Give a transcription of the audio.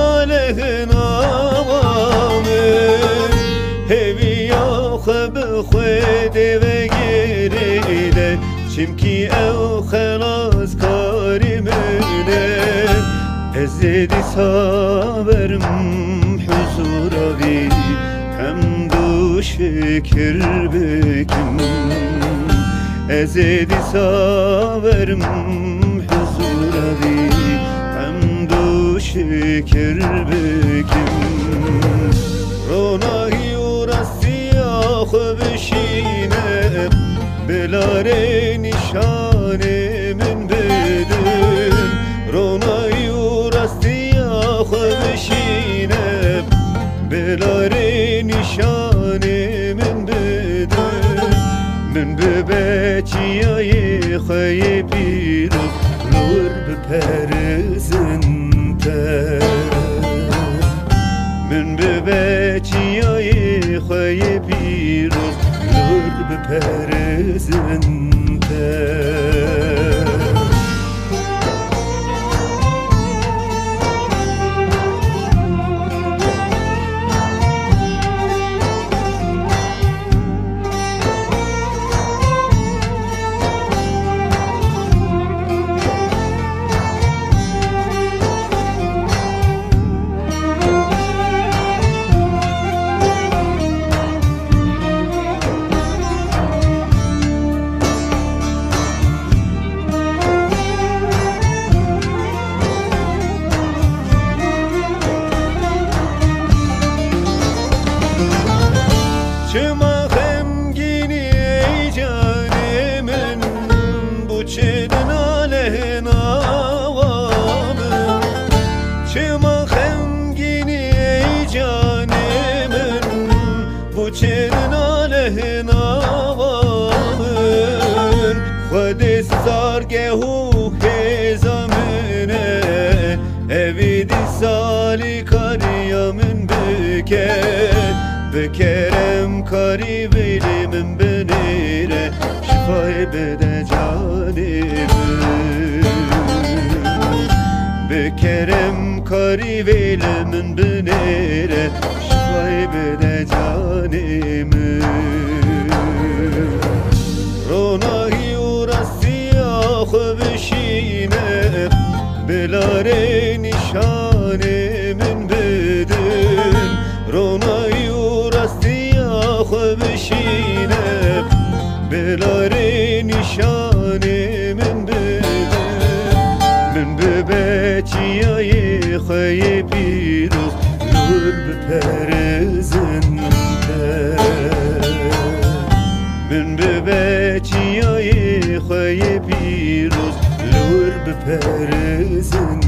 ناله نامه هوی آخه بخوید و گریده چمکی او خلاص کاری منه ازدی صابرم حضوراوی هم دوش فکر بکم ازدی صابرم حضوراوی هم دوش فکر بکم رونایی و راستی آخو بشینه بلاره نشانه من بدن رونایی و راستی آخو بشینه بلاره نشانه من بدن من به بچیای خواهی پیروز نور بپرزن تر من به بچیای خواهی پیروز نور بپرزن تر چما غمگینی ای جان من bu چه ناله نوامم چما غمگینی ای جان من bu چه ناله نوامم خود سارگه و هزامنه اویدی سالی کاریامن بکن بکرم کاری ویلی من بنیره شفای بده جانیم بکرم کاری ویلی من بنیره شفای بده جانیم رونایی و راستی آخو بشینه بلاره نشانه من بدن رونایی و راستی آخو بشینه بلاره نشانه من بدن من به بچیای خواهی پیروز نور بپرزن تر من به بچیای خواهی پیروز نور بپرزن